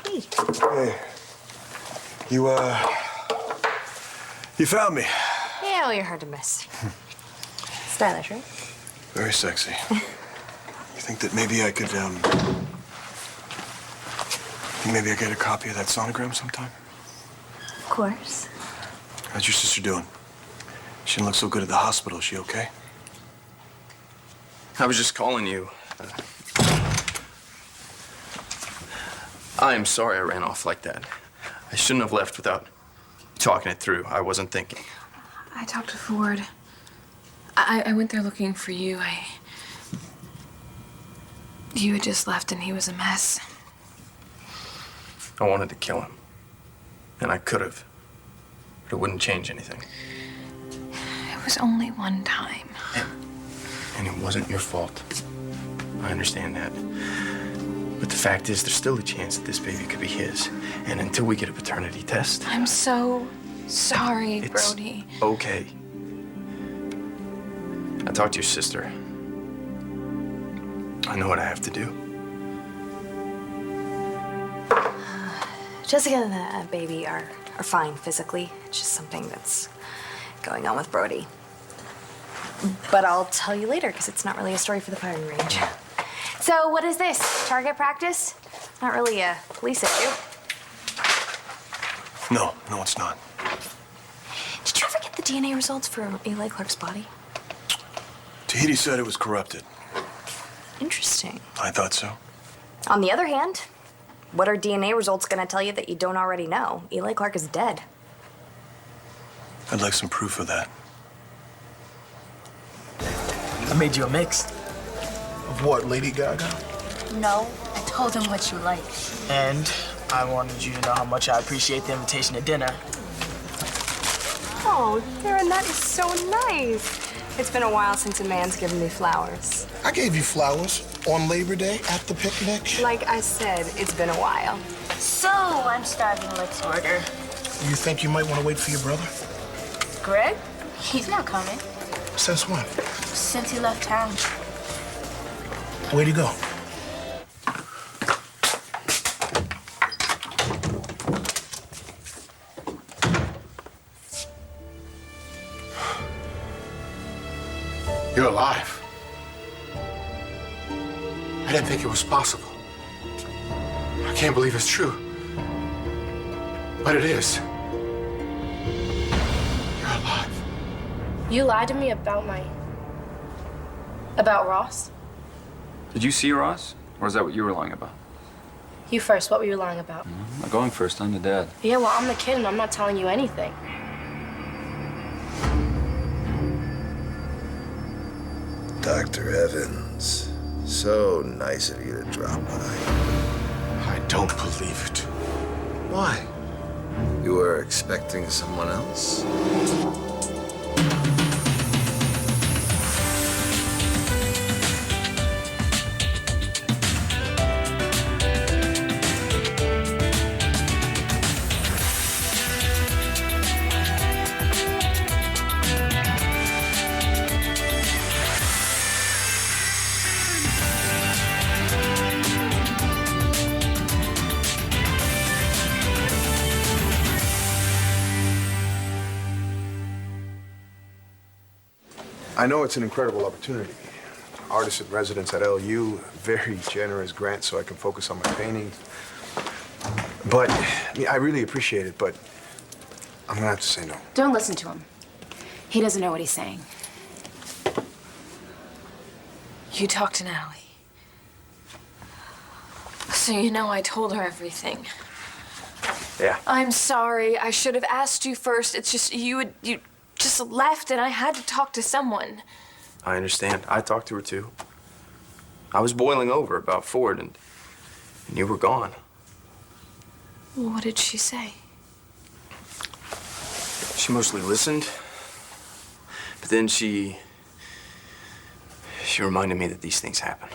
Hey. You found me. Yeah, well, you're hard to miss. Stylish, right? Very sexy. You think that maybe I could, maybe I get a copy of that sonogram sometime? Of course. How's your sister doing? She didn't look so good at the hospital. Is she okay? I was just calling you. I am sorry I ran off like that. I shouldn't have left without talking it through. I wasn't thinking. I talked to Ford. I went there looking for you. You had just left and he was a mess. I wanted to kill him. And I could have. But it wouldn't change anything. It was only one time. And it wasn't your fault. I understand that. But the fact is, there's still a chance that this baby could be his. And until we get a paternity test... I'm so sorry, Brody. It's okay. I talked to your sister. I know what I have to do. Jessica and the baby are fine physically. It's just something that's going on with Brody. But I'll tell you later, because it's not really a story for the firing range. So what is this? Target practice? Not really a police issue. No, it's not. Did you ever get the DNA results for Eli Clark's body? Tahiti said it was corrupted. Interesting. I thought so. On the other hand, what are DNA results going to tell you that you don't already know? Eli Clark is dead. I'd like some proof of that. I made you a mix. Of what, Lady Gaga? No, I told him what you like. And I wanted you to know how much I appreciate the invitation to dinner. Oh, Darren, that is so nice. It's been a while since a man's given me flowers. I gave you flowers on Labor Day at the picnic. Like I said, it's been a while. So, I'm starving. Let's order. You think you might want to wait for your brother? Greg? He's not coming. Since when? Since he left town. Where'd he go? You're alive. I didn't think it was possible. I can't believe it's true. But it is. You're alive. You lied to me about about Ross? Did you see Ross? Or is that what you were lying about? You first. What were you lying about? I'm not going first. I'm the dad. Yeah, well, I'm the kid and I'm not telling you anything. Dr. Evans, so nice of you to drop by. I don't believe it. Why? You were expecting someone else? I know it's an incredible opportunity. Artist in residence at LU, very generous grant so I can focus on my painting. But yeah, I really appreciate it, but I'm gonna have to say no. Don't listen to him. He doesn't know what he's saying. You talked to Natalie. So you know I told her everything. Yeah. I'm sorry. I should have asked you first. It's just you just left and I had to talk to someone. I understand. I talked to her, too. I was boiling over about Ford, and you were gone. Well, what did she say? She mostly listened, but then she reminded me that these things happen.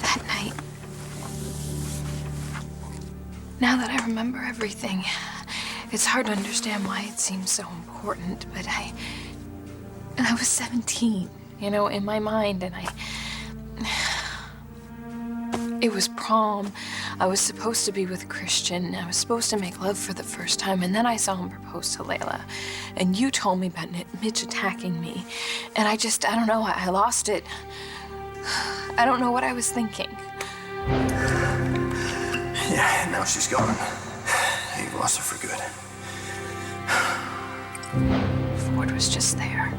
That night, now that I remember everything, it's hard to understand why it seems so important, but I was 17, you know, in my mind, and it was prom. I was supposed to be with Christian. I was supposed to make love for the first time, and then I saw him propose to Layla. And you told me about Mitch attacking me. And I don't know, I lost it. I don't know what I was thinking. Yeah, now she's gone. You lost her for good. Ford was just there.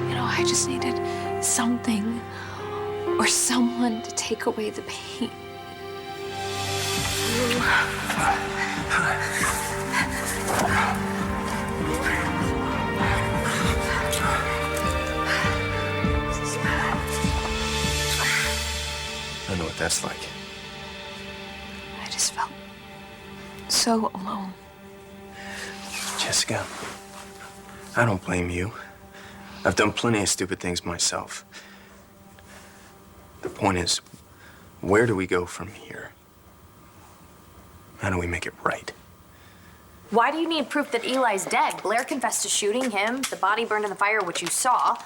You know, I just needed something or someone to take away the pain. I know what that's like. I just felt so alone. Jessica, I don't blame you. I've done plenty of stupid things myself. The point is, where do we go from here? How do we make it right? Why do you need proof that Eli's dead? Blair confessed to shooting him, the body burned in the fire, which you saw,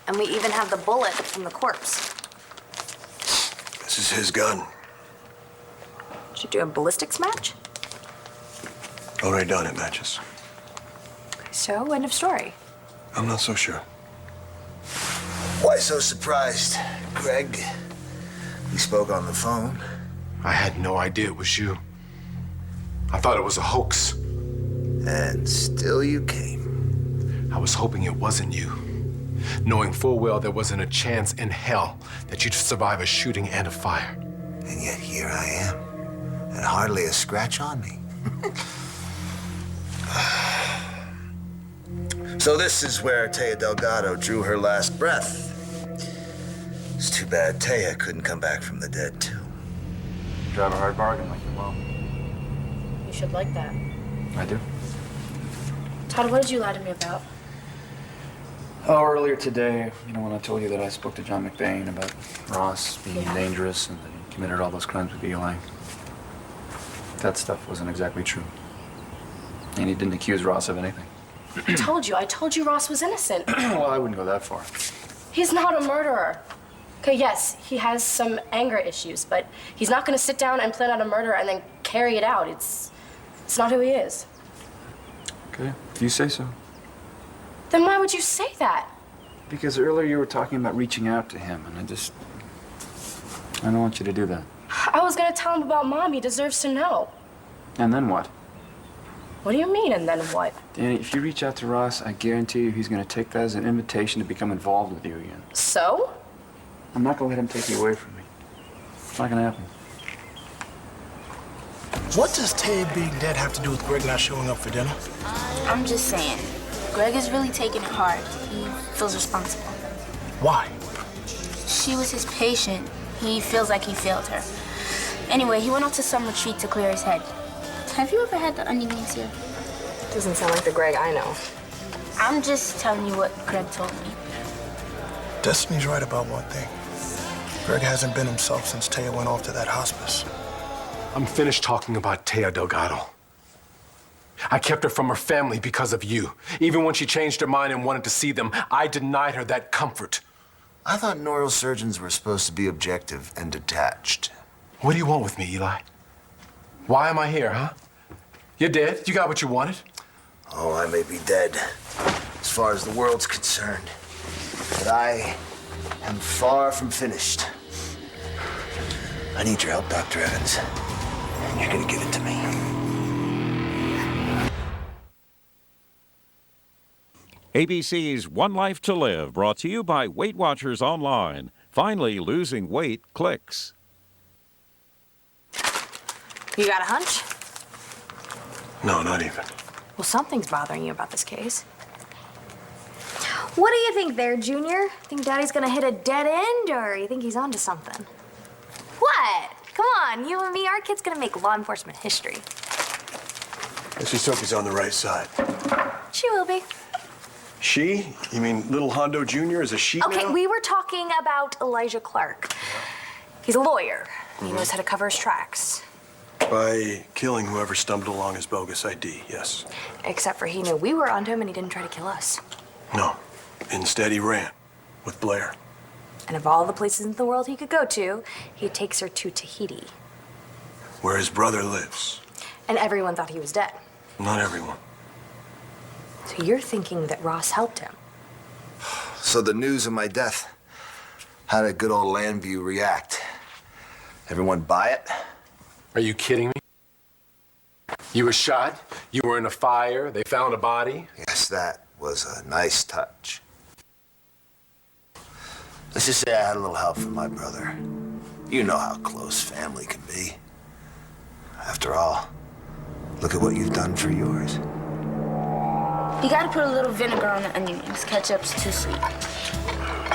and we even have the bullet from the corpse. This is his gun. Did you do a ballistics match? Already done, it matches. So, end of story. I'm not so sure. Why so surprised, Greg? We spoke on the phone. I had no idea it was you. I thought it was a hoax. And still you came. I was hoping it wasn't you, knowing full well there wasn't a chance in hell that you'd survive a shooting and a fire. And yet here I am, and hardly a scratch on me. So this is where Taya Delgado drew her last breath. It's too bad Taya couldn't come back from the dead, too. Drive a hard bargain like you will. You should like that. I do. Todd, what did you lie to me about? Oh, earlier today, you know, when I told you that I spoke to John McBain about Ross being dangerous and that he committed all those crimes with Eli. That stuff wasn't exactly true. And he didn't accuse Ross of anything. I told you Ross was innocent. Well, I wouldn't go that far. He's not a murderer. Okay, yes, he has some anger issues, but he's not gonna sit down and plan out a murder and then carry it out. It's not who he is. Okay, if you say so. Then why would you say that? Because earlier you were talking about reaching out to him, and I don't want you to do that. I was gonna tell him about Mom. He deserves to know. And then what? What do you mean, and then what? Danny, if you reach out to Ross, I guarantee you he's going to take that as an invitation to become involved with you again. So? I'm not going to let him take you away from me. It's not going to happen. What does Ted being dead have to do with Greg not showing up for dinner? I'm just saying, Greg is really taking it hard. He feels responsible. Why? She was his patient. He feels like he failed her. Anyway, he went off to some retreat to clear his head. Have you ever had the onions here? Doesn't sound like the Greg I know. I'm just telling you what Greg told me. Destiny's right about one thing. Greg hasn't been himself since Taya went off to that hospice. I'm finished talking about Taya Delgado. I kept her from her family because of you. Even when she changed her mind and wanted to see them, I denied her that comfort. I thought neurosurgeons were supposed to be objective and detached. What do you want with me, Eli? Why am I here, huh? You're dead. You got what you wanted. Oh, I may be dead, as far as the world's concerned. But I am far from finished. I need your help, Dr. Evans. And you're gonna give it to me. ABC's One Life to Live, brought to you by Weight Watchers Online. Finally, losing weight clicks. You got a hunch? No, not even. Well, something's bothering you about this case. What do you think there, Junior? Think Daddy's gonna hit a dead end, or you think he's onto something? What? Come on, you and me, our kid's gonna make law enforcement history. Let's just hope he's on the right side. She will be. She? You mean little Hondo Jr. is a she Okay, now? we were talking about Elijah Clark. He's a lawyer. He knows how to cover his tracks. By killing whoever stumbled along his bogus ID, yes. Except for he knew we were onto him and he didn't try to kill us. No. Instead, he ran with Blair. And of all the places in the world he could go to, he takes her to Tahiti. Where his brother lives. And everyone thought he was dead. Not everyone. So you're thinking that Ross helped him? So the news of my death, how did good old Landview react? Everyone buy it? Are you kidding me? You were shot, you were in a fire, they found a body. Yes, that was a nice touch. Let's just say I had a little help from my brother. You know how close family can be. After all, look at what you've done for yours. You gotta put a little vinegar on the onion rings. Ketchup's too sweet.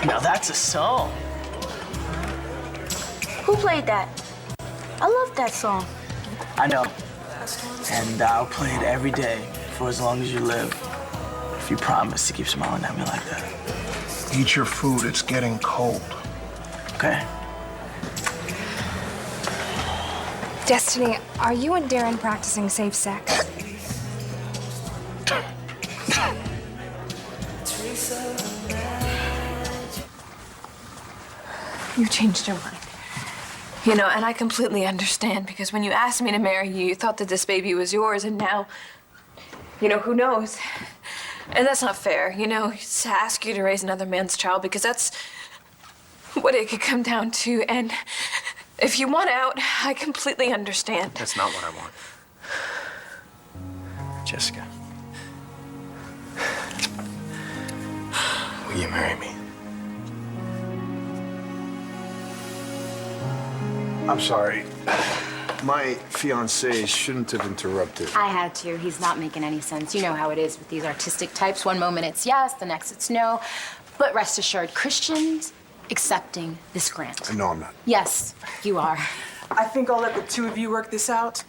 Now that's a song. Who played that? I love that song. I know. And I'll play it every day for as long as you live. If you promise to keep smiling at me like that. Eat your food, it's getting cold. Okay? Destiny, are you and Darren practicing safe sex? You changed your mind. You know, and I completely understand, because when you asked me to marry you, you thought that this baby was yours, and now, you know, who knows? And that's not fair, you know, to ask you to raise another man's child, because that's what it could come down to. And if you want out, I completely understand. That's not what I want. Jessica. Will you marry me? I'm sorry. My fiancé shouldn't have interrupted. I had to. He's not making any sense. You know how it is with these artistic types. One moment it's yes, the next it's no. But rest assured, Christian's accepting this grant. No, I'm not. Yes, you are. I think I'll let the two of you work this out.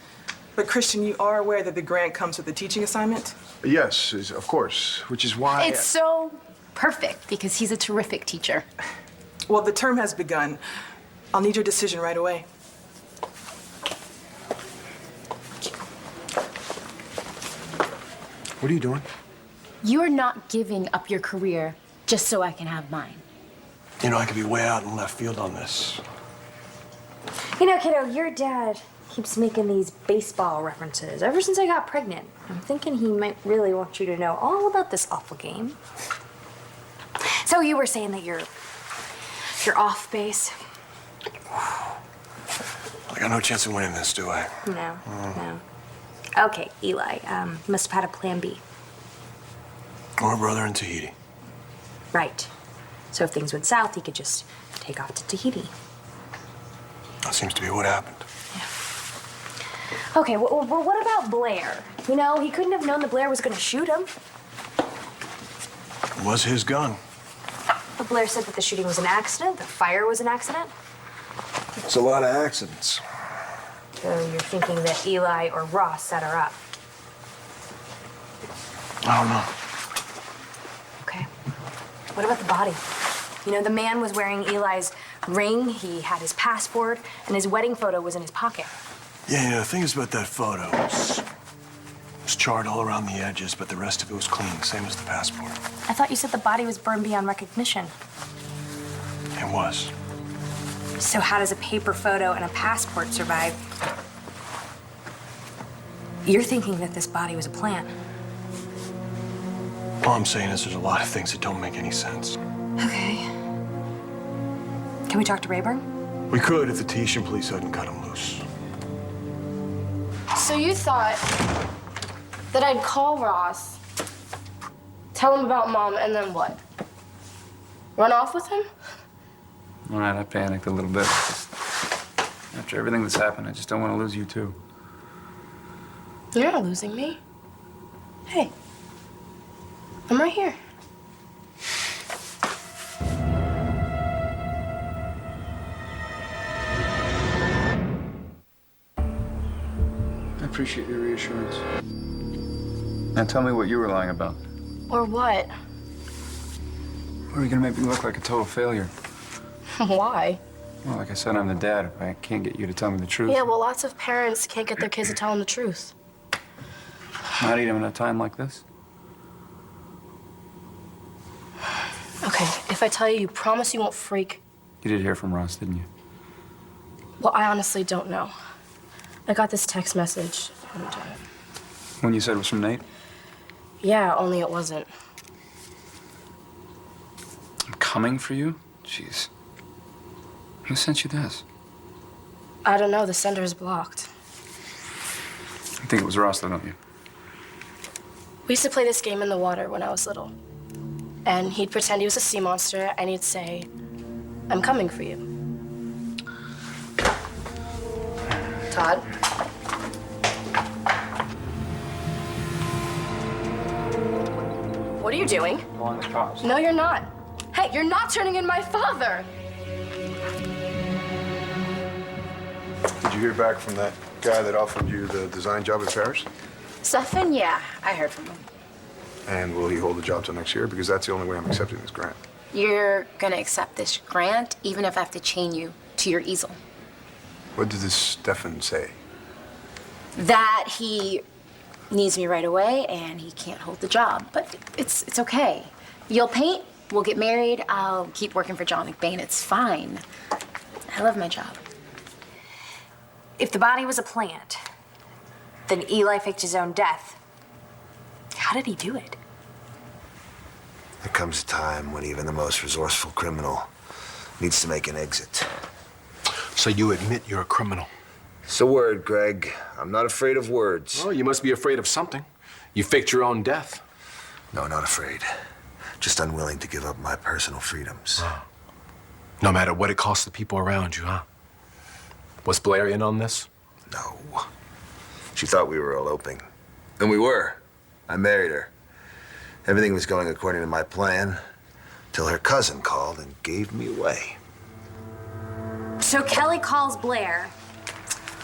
But Christian, you are aware that the grant comes with a teaching assignment? Yes, of course, which is why... It's so perfect because he's a terrific teacher. Well, the term has begun. I'll need your decision right away. What are you doing? You're not giving up your career just so I can have mine. You know, I could be way out in left field on this. You know, kiddo, your dad keeps making these baseball references ever since I got pregnant. I'm thinking he might really want you to know all about this awful game. So you were saying that you're off base? I got no chance of winning this, do I? No, no. Okay, Eli, must have had a plan B. Or a brother in Tahiti. Right. So if things went south, he could just take off to Tahiti. That seems to be what happened. Okay, well, what about Blair? You know, he couldn't have known that Blair was going to shoot him. It was his gun. But Blair said that the shooting was an accident, the fire was an accident. It's a lot of accidents. So you're thinking that Eli or Ross set her up? I don't know. Okay. What about the body? You know, the man was wearing Eli's ring, he had his passport, and his wedding photo was in his pocket. Yeah, the thing is about that photo. It was charred all around the edges, but the rest of it was clean, same as the passport. I thought you said the body was burned beyond recognition. It was. So how does a paper photo and a passport survive? You're thinking that this body was a plant. All I'm saying is there's a lot of things that don't make any sense. Okay. Can we talk to Rayburn? We could if the Tahitian police hadn't cut him loose. So you thought that I'd call Ross, tell him about Mom, and then what? Run off with him? All right, I panicked a little bit. Just after everything that's happened, I just don't want to lose you, too. You're not losing me. Hey, I'm right here. I appreciate your reassurance. Now tell me what you were lying about. Or what? Or are you gonna make me look like a total failure? Why? Well, like I said, I'm the dad. If I can't get you to tell me the truth. Yeah, well, lots of parents can't get their kids to tell them the truth. Not even in a time like this. Okay, if I tell you, you promise you won't freak? You did hear from Ross, didn't you? Well, I honestly don't know. I got this text message, and, When you said it was from Nate? yeah, only it wasn't. I'm coming for you? Jeez. Who sent you this? I don't know, the sender is blocked. I think it was Ross, though, don't you? We used to play this game in the water when I was little. And he'd pretend he was a sea monster, and he'd say, I'm coming for you. Todd? What are you doing? Calling the cops. No, you're not. Hey, you're not turning in my father! Did you hear back from that guy that offered you the design job in Paris? Stefan, yeah, I heard from him. And will he hold the job till next year? Because that's the only way I'm accepting this grant. You're gonna accept this grant, even if I have to chain you to your easel. What did this Stefan say? That he needs me right away and he can't hold the job. But it's okay. You'll paint, we'll get married, I'll keep working for John McBain. It's fine. I love my job. If the body was a plant, then Eli faked his own death. How did he do it? There comes a time when even the most resourceful criminal needs to make an exit. So you admit you're a criminal? It's a word, Greg. I'm not afraid of words. Well, you must be afraid of something. You faked your own death. No, not afraid. Just unwilling to give up my personal freedoms. Oh. No matter what it costs the people around you, huh? Was Blair in on this? No. She thought we were eloping. And we were. I married her. Everything was going according to my plan, till her cousin called and gave me away. So Kelly calls Blair.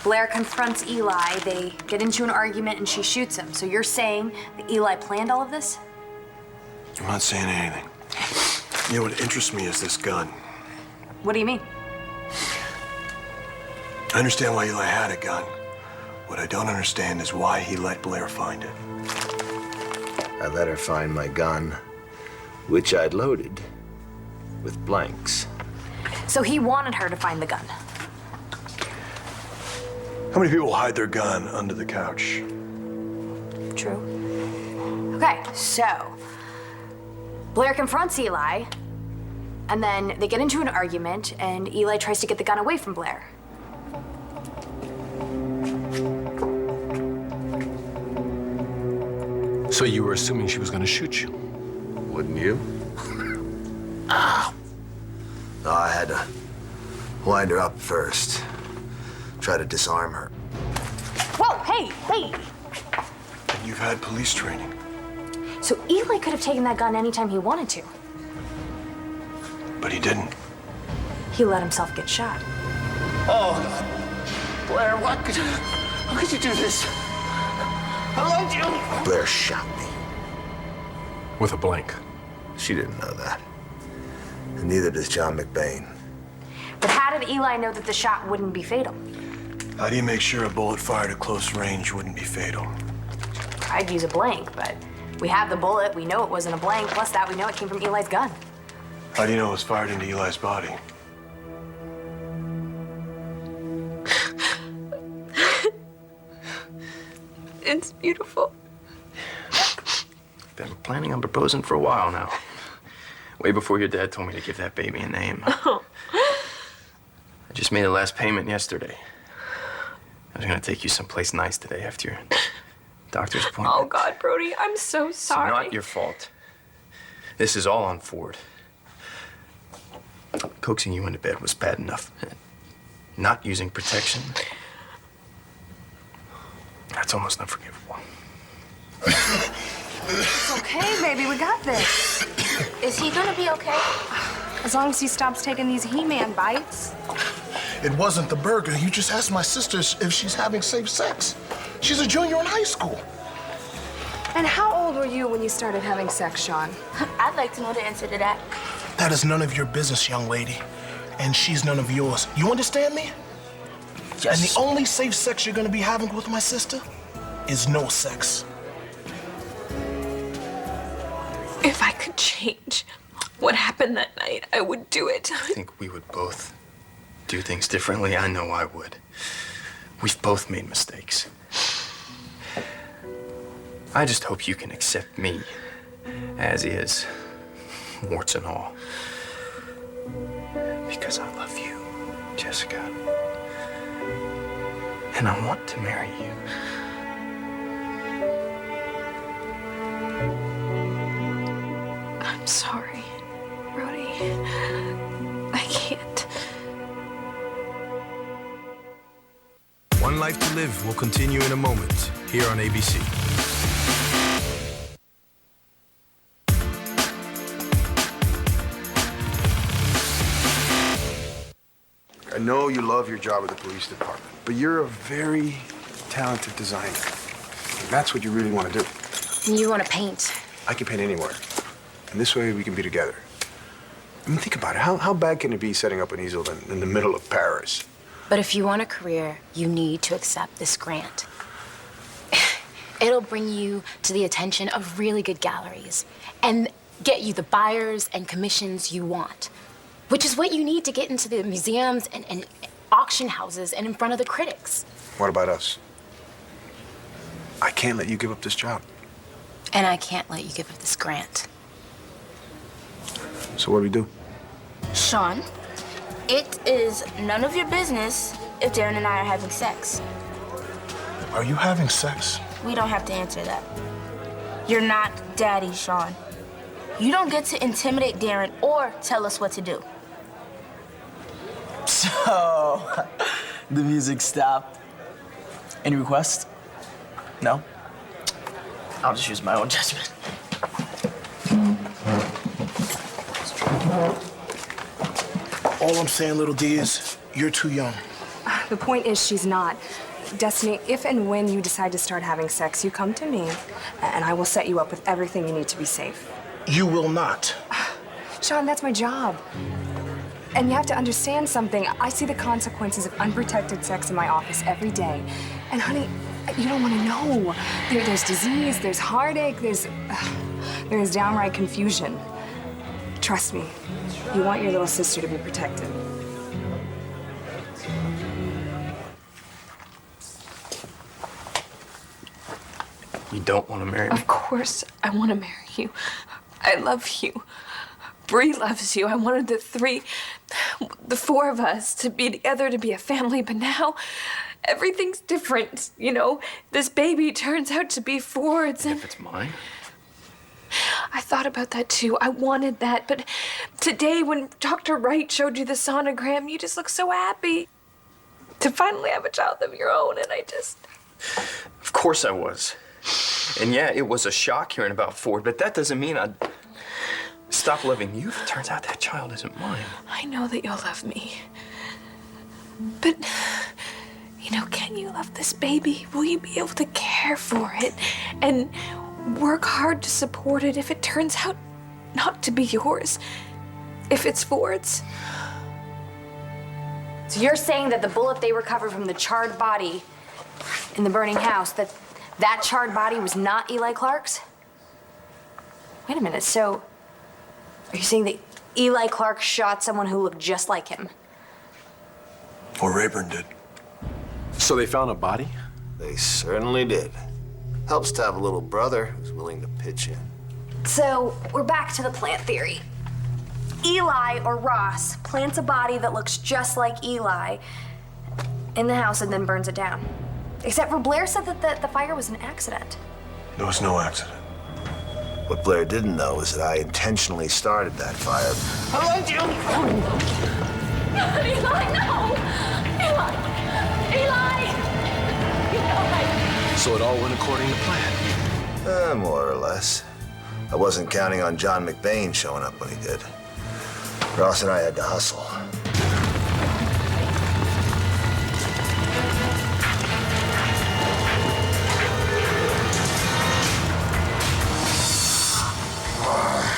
Blair confronts Eli. They get into an argument and she shoots him. So you're saying that Eli planned all of this? I'm not saying anything. You know what interests me is this gun. What do you mean? I understand why Eli had a gun. What I don't understand is why he let Blair find it. I let her find my gun, which I'd loaded with blanks. So he wanted her to find the gun. How many people hide their gun under the couch? True. Okay, so Blair confronts Eli, and then they get into an argument, and Eli tries to get the gun away from Blair. So you were assuming she was going to shoot you? Wouldn't you? No, I had to wind her up first. Try to disarm her. Whoa, hey! And you've had police training. So Eli could have taken that gun anytime he wanted to. But he didn't. He let himself get shot. Oh, God. Blair, how could you do this? I loved you. Blair shot me. With a blank. She didn't know that. And neither does John McBain. But how did Eli know that the shot wouldn't be fatal? How do you make sure a bullet fired at close range wouldn't be fatal? I'd use a blank, but we have the bullet. We know it wasn't a blank. Plus that, we know it came from Eli's gun. How do you know it was fired into Eli's body? It's beautiful. Been planning on proposing for a while now. Way before your dad told me to give that baby a name. Oh. I just made the last payment yesterday. I was gonna take you someplace nice today after your doctor's appointment. Oh, God, Brody, I'm so sorry. It's not your fault. This is all on Ford. Coaxing you into bed was bad enough. Not using protection, that's almost unforgivable. It's okay, baby. We got this. Is he gonna be okay? As long as he stops taking these He-Man bites. It wasn't the burger. You just asked my sister if she's having safe sex. She's a junior in high school. And how old were you when you started having sex, Sean? I'd like to know the answer to that. That is none of your business, young lady. and she's none of yours. You understand me? Yes. And the only safe sex you're gonna be having with my sister is no sex. If I could change what happened that night, I would do it. I think we would both do things differently. I know I would. We've both made mistakes. I just hope you can accept me as is, warts and all. Because I love you, Jessica. And I want to marry you. I'm sorry, Brody. I can't. One Life to Live will continue in a moment here on ABC. I know you love your job at the police department, but you're a very talented designer. And that's what you really want to do. You want to paint. I can paint anywhere. And this way we can be together. I mean, think about it. How bad can it be setting up an easel in the middle of Paris? But if you want a career, you need to accept this grant. It'll bring you to the attention of really good galleries and get you the buyers and commissions you want, which is what you need to get into the museums and auction houses and in front of the critics. What about us? I can't let you give up this job. And I can't let you give up this grant. So what do we do? Sean, it is none of your business if Darren and I are having sex. Are you having sex? We don't have to answer that. You're not Daddy, Sean. You don't get to intimidate Darren or tell us what to do. So, the music stopped. Any requests? No? I'll just use my own judgment. All I'm saying, little D, is you're too young. The point is, she's not. Destiny, if and when you decide to start having sex, you come to me, and I will set you up with everything you need to be safe. You will not. Sean, that's my job. And you have to understand something. I see the consequences of unprotected sex in my office every day. And honey, you don't want to know. There's disease, there's heartache, there's downright confusion. Trust me, you want your little sister to be protected. You don't want to marry me? Of course I want to marry you. I love you. Bree loves you. I wanted the four of us to be together, to be a family, but now everything's different, you know? This baby turns out to be Ford's, and... If it's mine? I thought about that too. I wanted that, but today when Dr. Wright showed you the sonogram, you just looked so happy to finally have a child of your own, and I just... Of course I was. And yeah, it was a shock hearing about Ford, but that doesn't mean I'd stop loving you if it turns out that child isn't mine. I know that you'll love me. But, you know, can you love this baby? Will you be able to care for it and work hard to support it if it turns out not to be yours? If it's Ford's? So you're saying that the bullet they recovered from the charred body in the burning house, that charred body was not Eli Clark's? Wait a minute, so are you saying that Eli Clark shot someone who looked just like him? Or Rayburn did. So they found a body? They certainly did. Helps to have a little brother who's willing to pitch in. So we're back to the plant theory. Eli or Ross plants a body that looks just like Eli in the house and then burns it down. Except for Blair said that the fire was an accident. There was no accident. What Blair didn't know is that I intentionally started that fire. I want you! Eli, no! Eli! Eli! So it all went according to plan? More or less. I wasn't counting on John McBain showing up when he did. Ross and I had to hustle.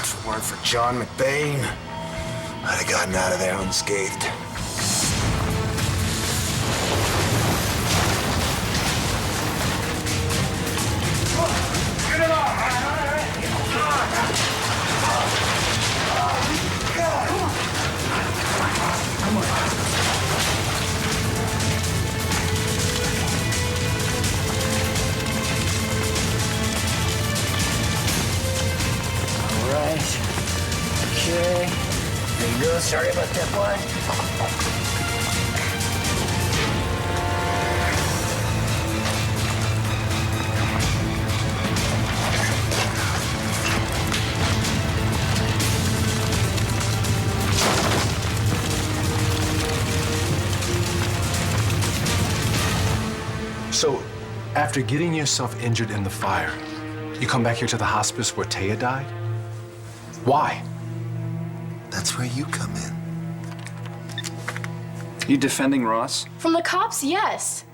If it weren't for John McBain, I'd have gotten out of there unscathed. Okay. There you go. Sorry about that, boy. So, after getting yourself injured in the fire, you come back here to the hospice where Taya died? Why? That's where you come in. You defending Ross? From the cops, yes.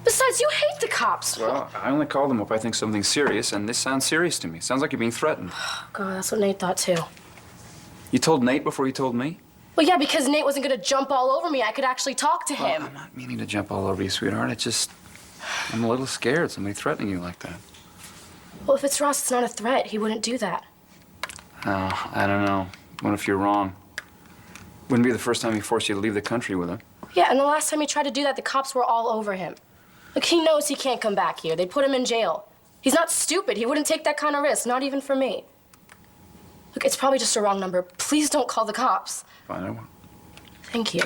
Besides, you hate the cops. Well, I only call them if I think something's serious, and this sounds serious to me. Sounds like you're being threatened. God, that's what Nate thought too. You told Nate before you told me? Well, yeah, because Nate wasn't gonna jump all over me. I could actually talk to him. I'm not meaning to jump all over you, sweetheart. I'm a little scared, somebody threatening you like that. Well, if it's Ross, it's not a threat. He wouldn't do that. Oh, I don't know. What if you're wrong? Wouldn't be the first time he forced you to leave the country with him. Yeah, and the last time he tried to do that, the cops were all over him. Look, he knows he can't come back here. They'd put him in jail. He's not stupid. He wouldn't take that kind of risk, not even for me. Look, it's probably just a wrong number. Please don't call the cops. Fine, I won't. Thank you.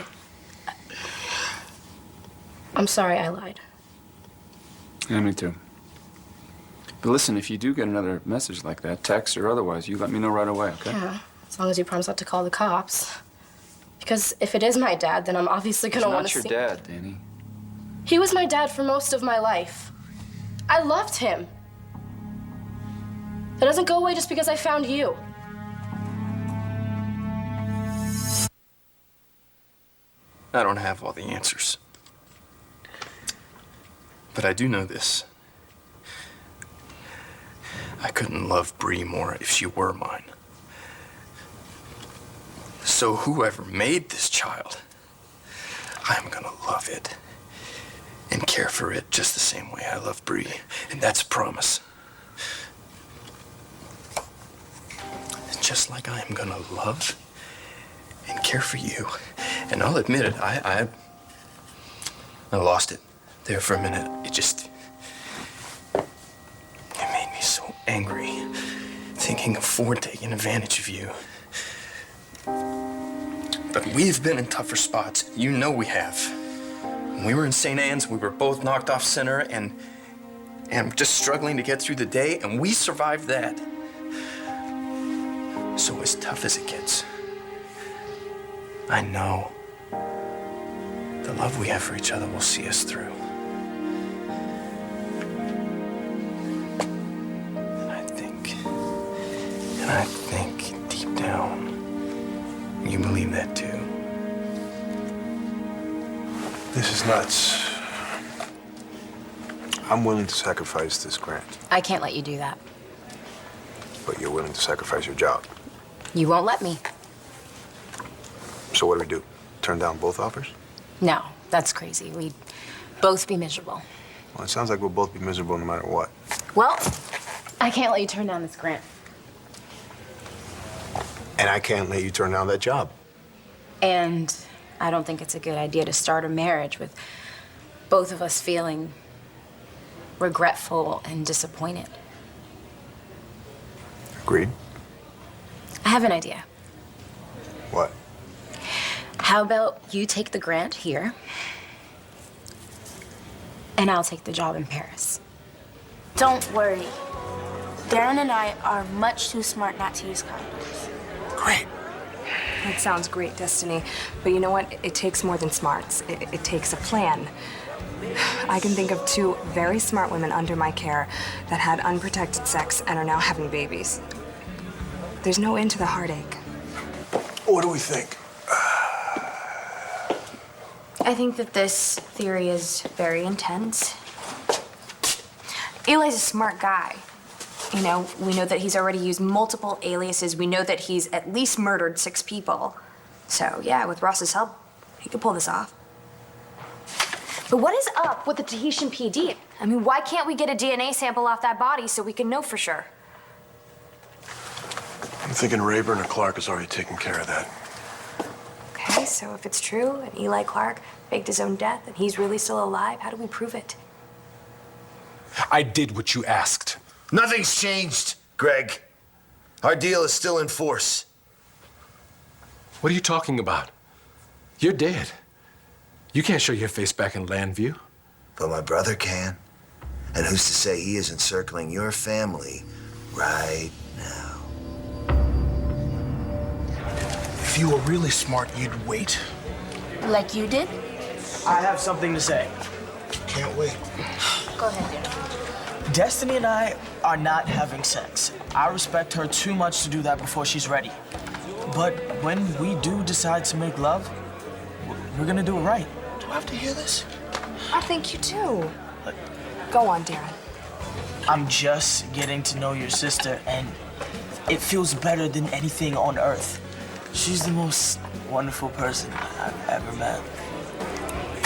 I'm sorry I lied. Yeah, me too. But listen, if you do get another message like that, text or otherwise, you let me know right away, okay? Yeah, as long as you promise not to call the cops. Because if it is my dad, then I'm obviously gonna want to see... He's not your dad, Danny. He was my dad for most of my life. I loved him. That doesn't go away just because I found you. I don't have all the answers. But I do know this. I couldn't love Bree more if she were mine. So whoever made this child, I'm gonna love it and care for it just the same way I love Bree. And that's a promise. Just like I am gonna love and care for you. And I'll admit it, I lost it there for a minute. It made me so angry thinking of Ford taking advantage of you. But we've been in tougher spots. You know we have. When we were in St. Anne's, we were both knocked off center and just struggling to get through the day, and we survived that. So as tough as it gets, I know the love we have for each other will see us through. And I think deep down, you believe that too. This is nuts. I'm willing to sacrifice this grant, I can't let you do that. but you're willing to sacrifice your job. You won't let me. So what do? Turn down both offers? No, that's crazy. We'd both be miserable. Well, it sounds like we'll both be miserable no matter what. Well, I can't let you turn down this grant. And I can't let you turn down that job. And I don't think it's a good idea to start a marriage with both of us feeling regretful and disappointed. Agreed? I have an idea. What? How about you take the grant here, and I'll take the job in Paris. Don't worry. Darren and I are much too smart not to use condoms. Great. That sounds great, Destiny. But you know what? It takes more than smarts. It takes a plan. I can think of 2 very smart women under my care that had unprotected sex and are now having babies. There's no end to the heartache. What do we think? I think that this theory is very intense. Eli's a smart guy. You know, we know that he's already used multiple aliases. We know that he's at least murdered 6 people. So, yeah, with Ross's help, he could pull this off. But what is up with the Tahitian PD? I mean, why can't we get a DNA sample off that body so we can know for sure? I'm thinking Rayburn or Clark has already taken care of that. Okay, so if it's true and Eli Clark faked his own death and he's really still alive, how do we prove it? I did what you asked. Nothing's changed, Greg. Our deal is still in force. What are you talking about? You're dead. You can't show your face back in Landview. But my brother can. And who's to say he isn't circling your family right now? If you were really smart, you'd wait. Like you did? I have something to say. Can't wait. Go ahead, dear. Destiny and I are not having sex. I respect her too much to do that before she's ready. But when we do decide to make love, we're gonna do it right. Do I have to hear this? I think you do. Go on, Darren. I'm just getting to know your sister, and it feels better than anything on earth. She's the most wonderful person I've ever met.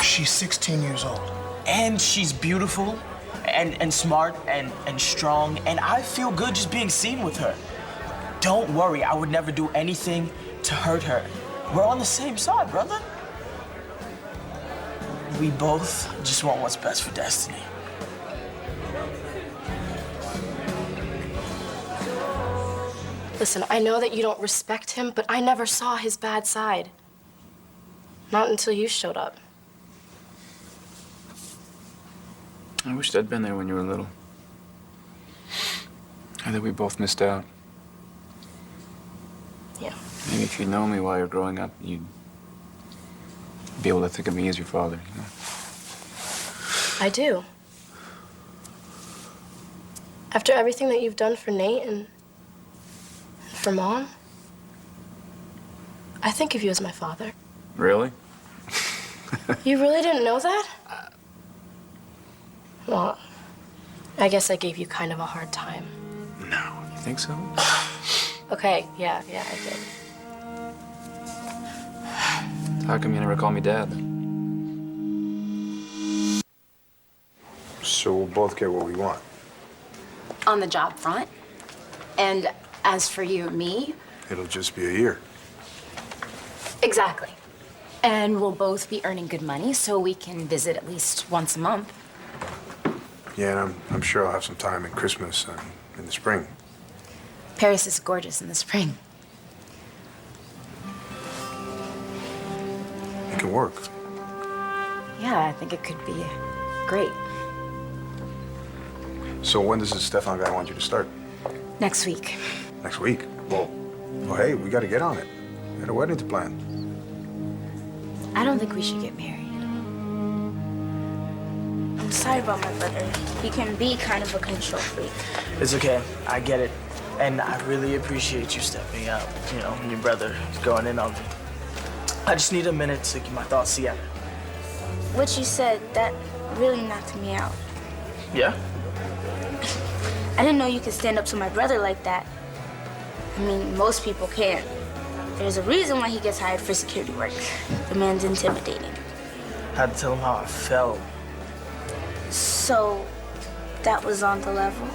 She's 16 years old. And she's beautiful and smart and strong, and I feel good just being seen with her. Don't worry, I would never do anything to hurt her. We're on the same side, brother. We both just want what's best for Destiny. Listen, I know that you don't respect him, but I never saw his bad side. Not until you showed up. I wished I'd been there when you were little. I think we both missed out. Yeah. Maybe if you'd known me while you're growing up, you'd be able to think of me as your father, you know? I do. After everything that you've done for Nate and for Mom, I think of you as my father. Really? You really didn't know that? Well, I guess I gave you kind of a hard time. No. You think so? Okay, yeah, I did. How come you never call me Dad? So we'll both get what we want. On the job front. And as for you and me, It'll just be a year. exactly. And we'll both be earning good money so we can visit at least once a month. Yeah, and I'm sure I'll have some time in Christmas and in the spring. Paris is gorgeous in the spring. It can work. Yeah, I think it could be great. So when does this Stefan guy want you to start? Next week. Next week? Well, hey, we got to get on it. We got a wedding to plan. I don't think we should get married. I'm sorry about my brother. He can be kind of a control freak. It's okay, I get it. And I really appreciate you stepping up, you know, when your brother is going in on me. I just need a minute to get my thoughts together. What you said, that really knocked me out. Yeah? I didn't know you could stand up to my brother like that. I mean, most people can't. There's a reason why he gets hired for security work. The man's intimidating. Had to tell him how I felt. So, that was on the level?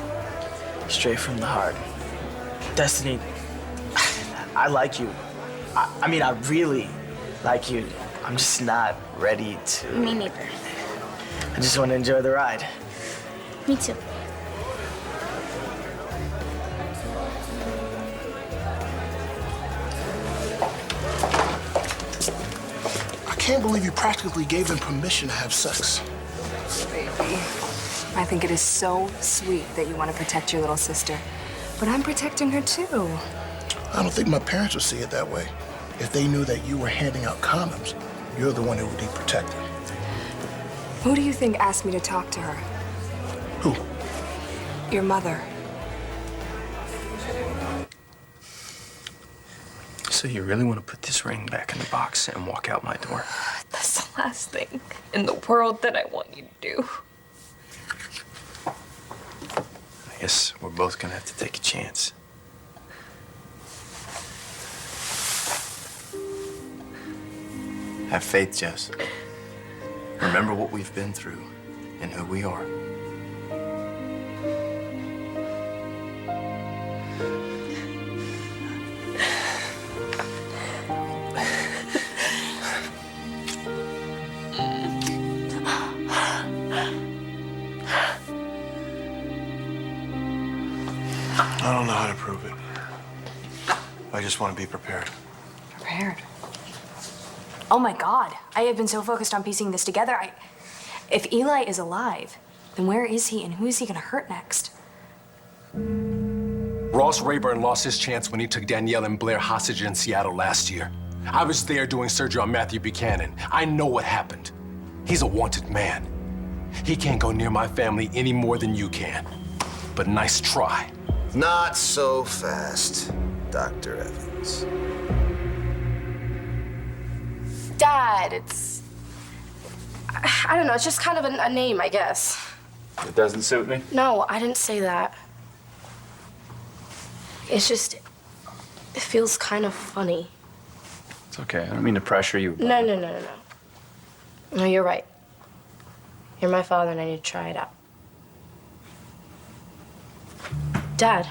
Straight from the heart. Destiny, I like you. I mean, I really like you. I'm just not ready to... Me neither. I just want to enjoy the ride. Me too. I can't believe you practically gave them permission to have sex. Baby, I think it is so sweet that you want to protect your little sister. But I'm protecting her too. I don't think my parents would see it that way. If they knew that you were handing out condoms, you're the one who would be protected. Who do you think asked me to talk to her? Who? Your mother. So you really want to put this ring back in the box and walk out my door? That's the last thing in the world that I want you to do. I guess we're both gonna have to take a chance. Have faith, Jess. Remember what we've been through and who we are. I don't know how to prove it. I just want to be prepared. Prepared? Oh my God, I have been so focused on piecing this together. If Eli is alive, then where is he and who is he gonna hurt next? Ross Rayburn lost his chance when he took Danielle and Blair hostage in Seattle last year. I was there doing surgery on Matthew Buchanan. I know what happened. He's a wanted man. He can't go near my family any more than you can. But nice try. Not so fast, Dr. Evans. Dad, I don't know, it's just kind of a name, I guess. It doesn't suit me? No, I didn't say that. It's just, it feels kind of funny. It's okay. I don't mean to pressure you. No. No, you're right. You're my father and I need to try it out. Dad.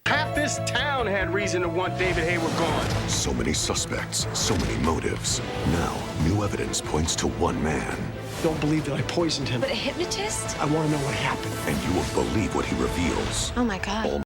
Half this town had reason to want David Hayward gone. So many suspects, so many motives. Now, new evidence points to one man. Don't believe that I poisoned him. But a hypnotist? I want to know what happened. And you will believe what he reveals. Oh my God.